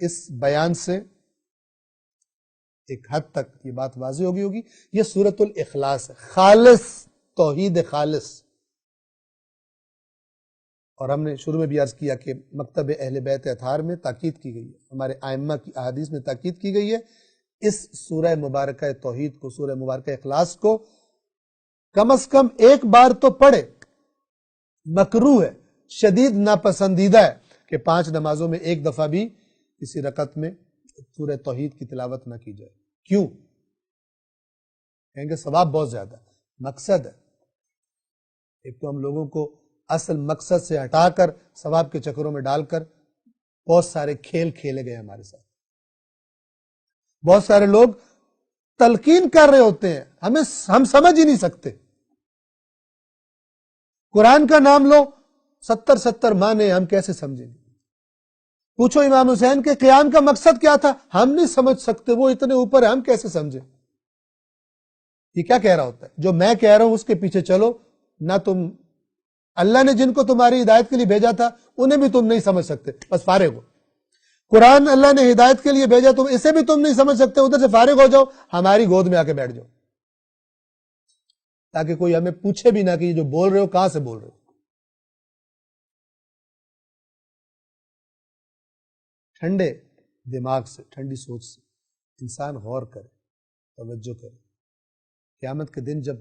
اس بیان سے ایک حد تک یہ بات واضح ہوگی یہ سورۃ الاخلاص ہے، خالص توحید خالص. اور ہم نے شروع میں بھی عرض کیا کہ مکتب اہل بیت اطہار میں تاکید کی گئی ہے، ہمارے ائمہ کی احادیث میں تاکید کی گئی ہے اس سورہ مبارکہ توحید کو، سورہ مبارکہ اخلاص کو کم از کم ایک بار تو پڑھے. مکروہ ہے، شدید ناپسندیدہ ہے کہ 5 نمازوں میں ایک دفعہ بھی کسی رکعت میں سورہ توحید کی تلاوت نہ کی جائے. کیوں؟ کہیں گے ثواب بہت زیادہ. مقصد ہے، ایک تو ہم لوگوں کو اصل مقصد سے ہٹا کر ثواب کے چکروں میں ڈال کر بہت سارے کھیل کھیلے گئے ہمارے ساتھ. بہت سارے لوگ تلقین کر رہے ہوتے ہیں، ہم سمجھ ہی نہیں سکتے. قرآن کا نام لو، 70 معنی ہم کیسے سمجھیں گے؟ پوچھو امام حسین کے قیام کا مقصد کیا تھا، ہم نہیں سمجھ سکتے، وہ اتنے اوپر ہے، ہم کیسے سمجھیں؟ یہ کیا کہہ رہا ہوتا ہے؟ جو میں کہہ رہا ہوں اس کے پیچھے چلو، نہ تم اللہ نے جن کو تمہاری ہدایت کے لیے بھیجا تھا انہیں بھی تم نہیں سمجھ سکتے، بس فارغ ہو. قرآن اللہ نے ہدایت کے لیے بھیجا، تم اسے بھی تم نہیں سمجھ سکتے، ادھر سے فارغ ہو جاؤ، ہماری گود میں آ کے بیٹھ جاؤ، تاکہ کوئی ہمیں پوچھے بھی نہ کہ یہ جو بول رہے ہو کہاں سے بول رہے ہو. ٹھنڈے دماغ سے، ٹھنڈی سوچ سے انسان غور کرے، توجہ کرے. قیامت کے دن جب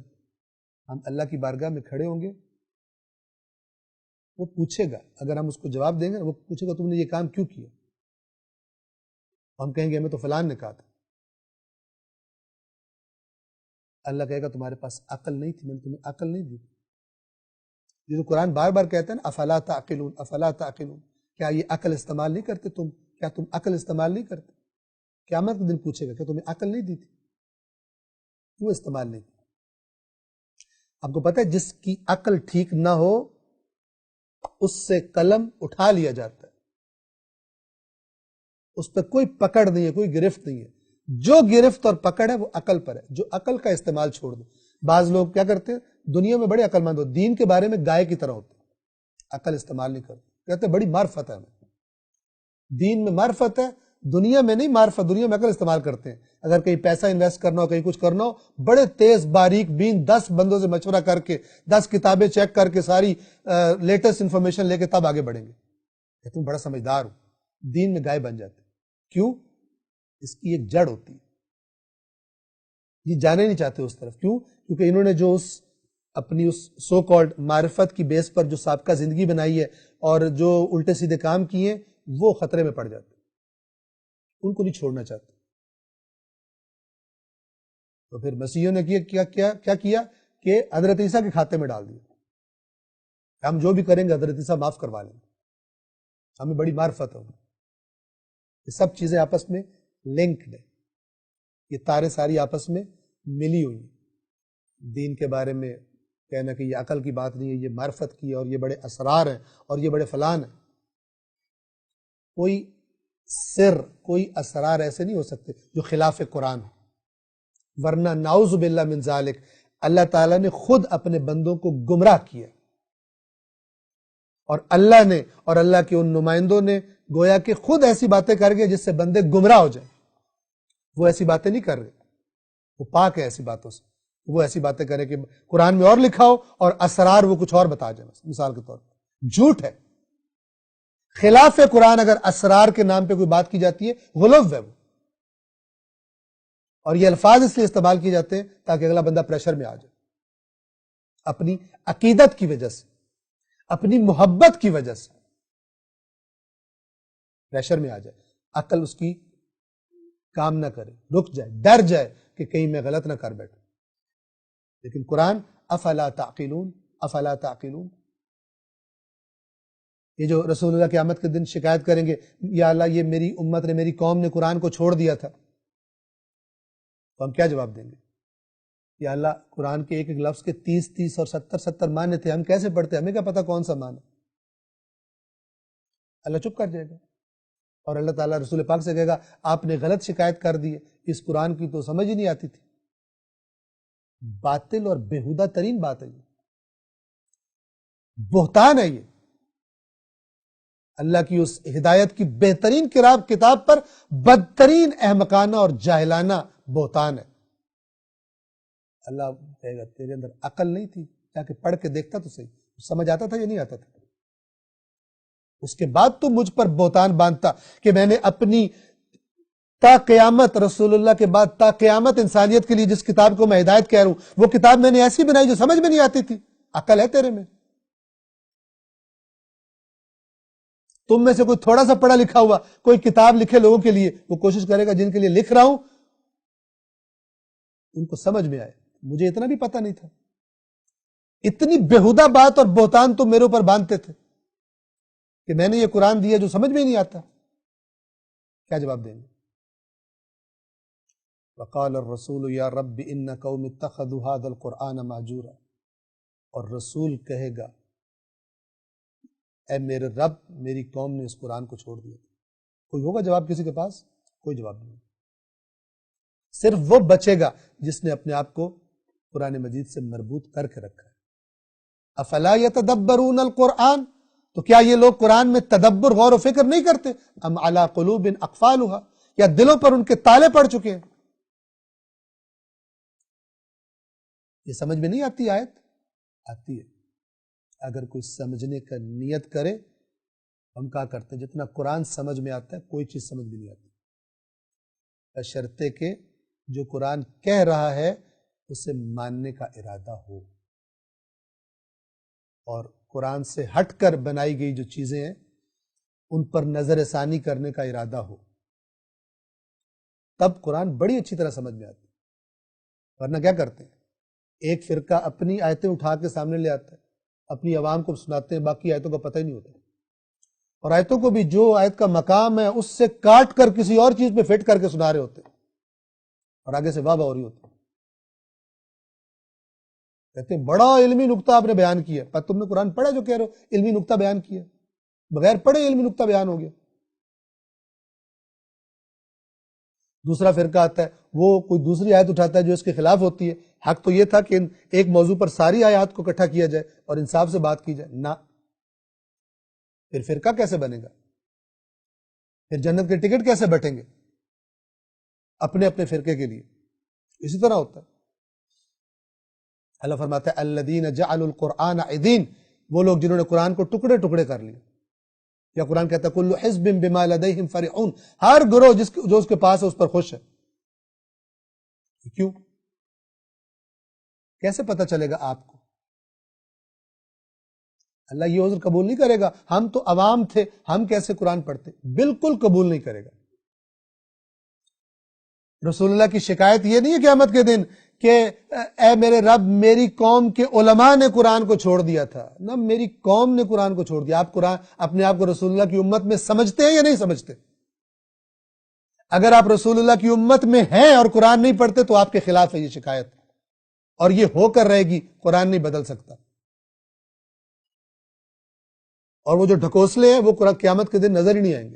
ہم اللہ کی بارگاہ میں کھڑے ہوں گے، وہ پوچھے گا، اگر ہم اس کو جواب دیں گے وہ پوچھے گا تم نے یہ کام کیوں کیا؟ ہم کہیں گے ہمیں تو فلان نے کہا تھا. اللہ کہے گا تمہارے پاس عقل نہیں تھی، میں نے تمہیں عقل نہیں دی. یہ جو قرآن بار بار کہتا ہے نا افلا تعقلون افلا تعقلون، کیا یہ عقل استعمال نہیں کرتے تم؟ کیا تم عقل استعمال نہیں کرتے؟ قیامت کے دن پوچھے گا کہ تمہیں عقل نہیں دی تھی، کیوں استعمال نہیں کی؟ آپ کو پتہ ہے جس کی عقل ٹھیک نہ ہو اس سے قلم اٹھا لیا جاتا ہے، اس پہ کوئی پکڑ نہیں ہے، کوئی گرفت نہیں ہے. جو گرفت اور پکڑ ہے وہ عقل پر ہے، جو عقل کا استعمال چھوڑ دو. بعض لوگ کیا کرتے ہیں، دنیا میں بڑے عقل مند ہو، دین کے بارے میں گائے کی طرح ہوتے ہیں، عقل استعمال نہیں کرتے، کہتے ہیں بڑی معرفت ہے ہمیں. دین میں معرفت ہے، دنیا میں نہیں معرفت، دنیا میں عقل استعمال کرتے ہیں. اگر کہیں پیسہ انویسٹ کرنا ہو، کہیں کچھ کرنا ہو، بڑے تیز باریک بین 10 بندوں سے مشورہ کر کے 10 کتابیں چیک کر کے ساری لیٹسٹ انفارمیشن لے کے تب آگے بڑھیں گے. تم بڑا سمجھدار ہو. دین میں گائے بن جاتے. کیوں؟ اس کی ایک جڑ ہوتی ہے، یہ جانے نہیں چاہتے اس طرف. کیوں؟ کیونکہ انہوں نے جو اپنی اس سو کالڈ معرفت کی بیس پر جو سابقہ زندگی بنائی ہے اور جو الٹے سیدھے کام کیے وہ خطرے میں پڑ جاتے، ان کو نہیں چھوڑنا چاہتے. تو پھر مسیحیوں نے کیا کیا کہ حضرت عیسیٰ کے کھاتے میں ڈال دیا، ہم جو بھی کریں گے حضرت عیسیٰ معاف کروا لیں گے، ہمیں بڑی معرفت ہو. یہ سب چیزیں آپس میں لنکڈ ہیں، یہ تاریں ساری آپس میں ملی ہوئی ہیں. دین کے بارے میں کہنا کہ یہ عقل کی بات نہیں ہے، یہ معرفت کی ہے اور یہ بڑے اسرار ہیں اور یہ بڑے فلان ہیں. کوئی سر، کوئی اسرار ایسے نہیں ہو سکتے جو خلاف قرآن ہو، ورنہ نعوذ باللہ من ذالک اللہ تعالیٰ نے خود اپنے بندوں کو گمراہ کیا، اور اللہ نے اور اللہ کے ان نمائندوں نے گویا کہ خود ایسی باتیں کر گئے جس سے بندے گمراہ ہو جائیں. وہ ایسی باتیں نہیں کر رہے، وہ پاک ہے ایسی باتوں سے. وہ ایسی باتیں کرے کہ قرآن میں اور لکھا ہو اور اسرار وہ کچھ اور بتا جائے. مثال کے طور پر جھوٹ ہے، خلاف قرآن اگر اسرار کے نام پہ کوئی بات کی جاتی ہے غلو ہے وہ. اور یہ الفاظ اس لیے استعمال کیے جاتے ہیں تاکہ اگلا بندہ پریشر میں آ جائے، اپنی عقیدت کی وجہ سے، اپنی محبت کی وجہ سے پریشر میں آ جائے، عقل اس کی کام نہ کرے، رک جائے، ڈر جائے کہ کہیں میں غلط نہ کر بیٹھوں. لیکن قرآن افلا تعقلون افلا تعقلون. یہ جو رسول اللہ قیامت کے دن شکایت کریں گے یا اللہ یہ میری امت نے، میری قوم نے قرآن کو چھوڑ دیا تھا، تو ہم کیا جواب دیں گے؟ یا اللہ قرآن کے ایک ایک لفظ کے 30 اور 70 معنی تھے، ہم کیسے پڑھتے، ہمیں کیا پتا کون سا معنی. اللہ چپ کر جائے گا اور اللہ تعالیٰ رسول پاک سے کہے گا آپ نے غلط شکایت کر دی ہے، اس قرآن کی تو سمجھ ہی نہیں آتی تھی. باطل اور بےہودہ ترین بات ہے، یہ بہتان ہے. یہ اللہ کی اس ہدایت کی بہترین کتاب پر بدترین احمقانہ اور جاہلانہ بہتان ہے۔ اللہ کہے گا تیرے اندر عقل نہیں تھی، جا کے پڑھ کے دیکھتا تو صحیح، سمجھ آتا تھا یا نہیں آتا تھا؟ اس کے بعد تو مجھ پر بہتان باندھتا کہ میں نے اپنی تا قیامت، رسول اللہ کے بعد تا قیامت انسانیت کے لیے جس کتاب کو میں ہدایت کہہ رہا ہوں وہ کتاب میں نے ایسی بنائی جو سمجھ میں نہیں آتی تھی۔ عقل ہے تیرے میں؟ تم میں سے کوئی تھوڑا سا پڑھا لکھا ہوا کوئی کتاب لکھے لوگوں کے لیے، وہ کوشش کرے گا جن کے لیے لکھ رہا ہوں ان کو سمجھ میں آئے۔ مجھے اتنا بھی پتہ نہیں تھا، اتنی بےہودہ بات اور بہتان تم میرے اوپر باندھتے تھے کہ میں نے یہ قرآن دیا جو سمجھ میں ہی نہیں آتا۔ کیا جواب دیں گے؟ وقال الرسول یا رب ان قوم اتخذوا هذا القرآن مہجورا، اور رسول کہے گا اے میرے رب میری قوم نے اس قرآن کو چھوڑ دیا۔ کوئی ہوگا جواب کسی کے پاس؟ کوئی جواب نہیں۔ صرف وہ بچے گا جس نے اپنے آپ کو قرآن مجید سے مربوط کر کے رکھا ہے۔ افلا یتدبرون القرآن، تو کیا یہ لوگ قرآن میں تدبر، غور و فکر نہیں کرتے؟ ام علی قلوب اقفالها، یا دلوں پر ان کے تالے پڑ چکے ہیں؟ یہ سمجھ میں نہیں آتی آیت؟ آتی ہے۔ اگر کوئی سمجھنے کا نیت کرے، ہم کہا کرتے ہیں جتنا قرآن سمجھ میں آتا ہے کوئی چیز سمجھ میں نہیں آتی، بشرطے کہ جو قرآن کہہ رہا ہے اسے ماننے کا ارادہ ہو، اور قرآن سے ہٹ کر بنائی گئی جو چیزیں ہیں ان پر نظر ثانی کرنے کا ارادہ ہو، تب قرآن بڑی اچھی طرح سمجھ میں آتی ہے۔ ورنہ کیا کرتے ہیں؟ ایک فرقہ اپنی آیتیں اٹھا کے سامنے لے آتا ہے، اپنی عوام کو سناتے ہیں، باقی آیتوں کا پتہ ہی نہیں ہوتا، اور آیتوں کو بھی جو آیت کا مقام ہے اس سے کاٹ کر کسی اور چیز پہ فٹ کر کے سنا رہے ہوتے ہیں، اور آگے سے واہ واہ ہو رہی ہوتی ہے۔ کہتے ہیں بڑا علمی نقطہ آپ نے بیان کیا، پر تم نے قرآن پڑھا جو کہہ رہے ہو علمی نقطہ بیان کیا؟ بغیر پڑھے علمی نقطہ بیان ہو گیا۔ دوسرا فرقہ آتا ہے وہ کوئی دوسری آیت اٹھاتا ہے جو اس کے خلاف ہوتی ہے۔ حق تو یہ تھا کہ ایک موضوع پر ساری آیات کو اکٹھا کیا جائے اور انصاف سے بات کی جائے، نہ، پھر فرقہ کیسے بنے گا؟ پھر جنت کے ٹکٹ کیسے بٹیں گے اپنے اپنے فرقے کے لیے؟ اسی طرح ہوتا ہے۔ اللہ فرماتا ہے الذین جعلوا القرآن عضین، وہ لوگ جنہوں نے قرآن کو ٹکڑے ٹکڑے کر لیے، یا قرآن کہتا ہے کل حزب بما لدیہم فرحون، ہر گروہ جو اس کے پاس ہے اس پر خوش ہے۔ کیوں؟ کیسے پتہ چلے گا آپ کو؟ اللہ یہ عذر قبول نہیں کرے گا ہم تو عوام تھے، ہم کیسے قرآن پڑھتے، بالکل قبول نہیں کرے گا۔ رسول اللہ کی شکایت یہ نہیں ہے قیامت کے دن کہ اے میرے رب میری قوم کے علماء نے قرآن کو چھوڑ دیا تھا، نہ، میری قوم نے قرآن کو چھوڑ دیا۔ آپ قرآن اپنے آپ کو رسول اللہ کی امت میں سمجھتے ہیں یا نہیں سمجھتے؟ اگر آپ رسول اللہ کی امت میں ہیں اور قرآن نہیں پڑھتے تو آپ کے خلاف ہے یہ شکایت، اور یہ ہو کر رہے گی، قرآن نہیں بدل سکتا۔ اور وہ جو ڈھکوسلے ہیں وہ قرآن قیامت کے دن نظر ہی نہیں آئیں گے۔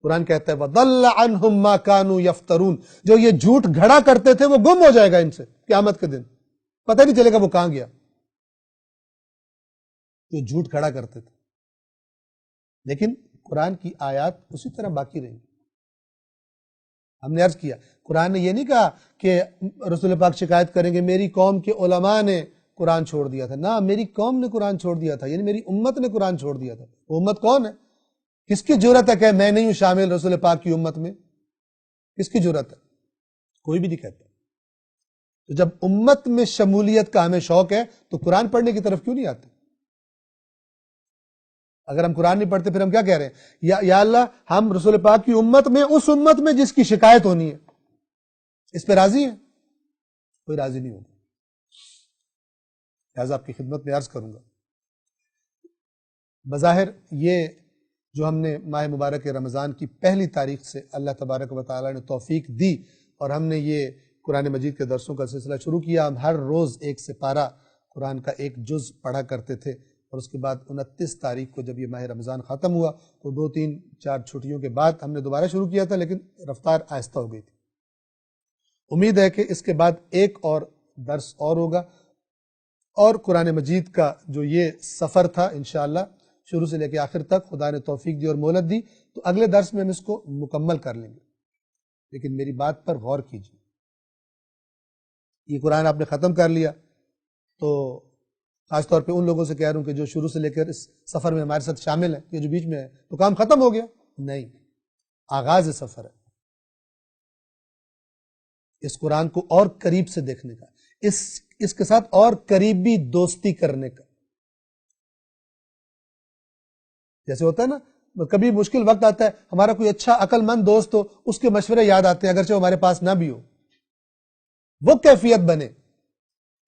قرآن کہتا ہے وَضَلَّ عَنْهُمْ مَا كَانُوا يَفْتَرُونَ، جو یہ جھوٹ گھڑا کرتے تھے وہ گم ہو جائے گا ان سے قیامت کے دن، پتہ نہیں چلے گا وہ کہاں گیا، جو جھوٹ کھڑا کرتے تھے۔ لیکن قرآن کی آیات اسی طرح باقی رہیں گی۔ ہم نے عرض کیا قرآن نے یہ نہیں کہا کہ رسول پاک شکایت کریں گے میری قوم کے علماء نے قرآن چھوڑ دیا تھا، نہ، میری قوم نے قرآن چھوڑ دیا تھا، یعنی میری امت نے قرآن چھوڑ دیا تھا۔ وہ امت کون ہے؟ کس کی جرأت ہے کہ میں نہیں ہوں شامل رسول پاک کی امت میں؟ کس کی جرأت ہے؟ کوئی بھی نہیں کہتا۔ تو جب امت میں شمولیت کا ہمیں شوق ہے تو قرآن پڑھنے کی طرف کیوں نہیں آتے؟ اگر ہم قرآن نہیں پڑھتے پھر ہم کیا کہہ رہے ہیں؟ یا اللہ ہم رسول پاک کی امت میں، اس امت میں جس کی شکایت ہونی ہے، اس پہ راضی ہیں؟ کوئی راضی نہیں ہوگا۔ لہٰذا آپ کی خدمت میں عرض کروں گا، بظاہر یہ جو ہم نے ماہ مبارک رمضان کی پہلی تاریخ سے اللہ تبارک و تعالیٰ نے توفیق دی اور ہم نے یہ قرآن مجید کے درسوں کا سلسلہ شروع کیا، ہم ہر روز ایک سپارہ قرآن کا ایک جز پڑھا کرتے تھے، اور اس کے بعد 29 تاریخ کو جب یہ ماہ رمضان ختم ہوا تو 2-3-4 چھٹیوں کے بعد ہم نے دوبارہ شروع کیا تھا، لیکن رفتار آہستہ ہو گئی تھی۔ امید ہے کہ اس کے بعد ایک اور درس اور ہوگا، اور قرآن مجید کا جو یہ سفر تھا انشاءاللہ شروع سے لے کے آخر تک خدا نے توفیق دی اور مہلت دی تو اگلے درس میں ہم اس کو مکمل کر لیں گے، لیکن میری بات پر غور کیجیے۔ یہ قرآن آپ نے ختم کر لیا تو خاص طور پہ ان لوگوں سے کہہ رہا ہوں کہ جو شروع سے لے کر اس سفر میں ہمارے ساتھ شامل ہیں، یہ جو بیچ میں ہے تو کام ختم ہو گیا؟ نہیں، آغاز سفر ہے، اس قرآن کو اور قریب سے دیکھنے کا، اس کے ساتھ اور قریبی دوستی کرنے کا۔ جیسے ہوتا ہے نا، کبھی مشکل وقت آتا ہے، ہمارا کوئی اچھا عقل مند دوست ہو، اس کے مشورے یاد آتے ہیں اگرچہ وہ ہمارے پاس نہ بھی ہو۔ وہ کیفیت بنے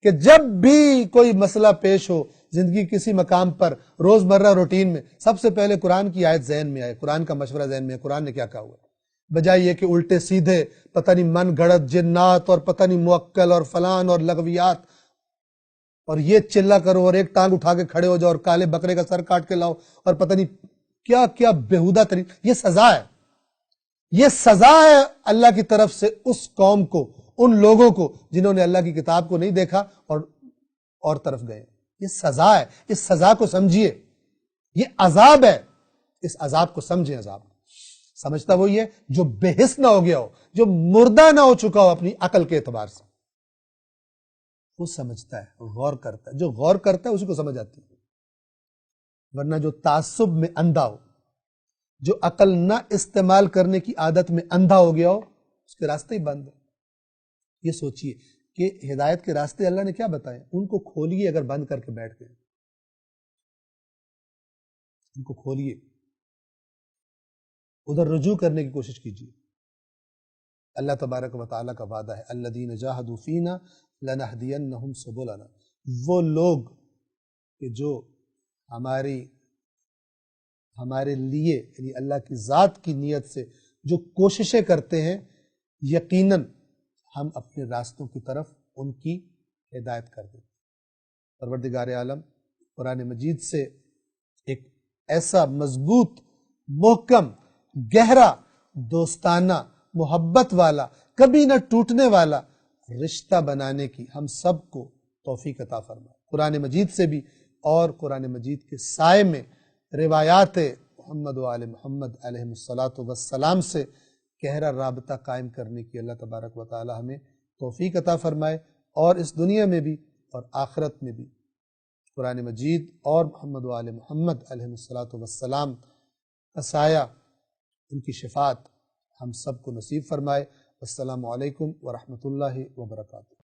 کہ جب بھی کوئی مسئلہ پیش ہو زندگی کسی مقام پر، روزمرہ روٹین میں، سب سے پہلے قرآن کی آیت ذہن میں آئے، قرآن کا مشورہ ذہن میں آئے، قرآن نے کیا کہا ہوا ہے، بجائے یہ کہ الٹے سیدھے پتہ نہیں من گھڑت جنات اور پتہ نہیں موکل اور فلان اور لغویات، اور یہ چلا کرو اور ایک ٹانگ اٹھا کے کھڑے ہو جاؤ اور کالے بکرے کا سر کاٹ کے لاؤ اور پتہ نہیں کیا کیا بےہودہ ترین۔ یہ سزا ہے، یہ سزا ہے اللہ کی طرف سے اس قوم کو، ان لوگوں کو جنہوں نے اللہ کی کتاب کو نہیں دیکھا اور طرف گئے۔ یہ سزا ہے، اس سزا کو سمجھیے، یہ عذاب ہے، اس عذاب کو سمجھیں۔ عذاب سمجھتا وہی ہے جو بے حس نہ ہو گیا ہو، جو مردہ نہ ہو چکا ہو اپنی عقل کے اعتبار سے، وہ سمجھتا ہے، غور کرتا ہے۔ جو غور کرتا ہے اسی کو سمجھ آتی ہے، ورنہ جو تعصب میں اندھا ہو، جو عقل نہ استعمال کرنے کی عادت میں اندھا ہو گیا ہو، اس کے راستے ہی بند ہے۔ یہ سوچئے کہ ہدایت کے راستے اللہ نے کیا بتائے، ان کو کھولیے۔ اگر بند کر کے بیٹھ گئے ان کو کھولیے، ادھر رجوع کرنے کی کوشش کیجیے۔ اللہ تبارک و تعالیٰ کا وعدہ ہے، الذین جاہدوا فینا لنہدینہم سبلنا، وہ لوگ کہ جو ہمارے لیے یعنی اللہ کی ذات کی نیت سے جو کوششیں کرتے ہیں، یقیناً ہم اپنے راستوں کی طرف ان کی ہدایت کر دیں۔ پروردگار عالم قرآن مجید سے ایک ایسا مضبوط، محکم، گہرا، دوستانہ، محبت والا، کبھی نہ ٹوٹنے والا رشتہ بنانے کی ہم سب کو توفیق عطا فرمائے۔ قرآن مجید سے بھی اور قرآن مجید کے سائے میں روایات محمد و آل محمد علیہ الصلاۃ والسلام سے گہرا رابطہ قائم کرنے کی اللہ تبارک و تعالی ہمیں توفیق عطا فرمائے، اور اس دنیا میں بھی اور آخرت میں بھی قرآن مجید اور محمد و آل محمد علیہ الصلاۃ والسلام کا سایہ، ان کی شفاعت ہم سب کو نصیب فرمائے۔ السلام علیکم ورحمۃ اللہ وبرکاتہ۔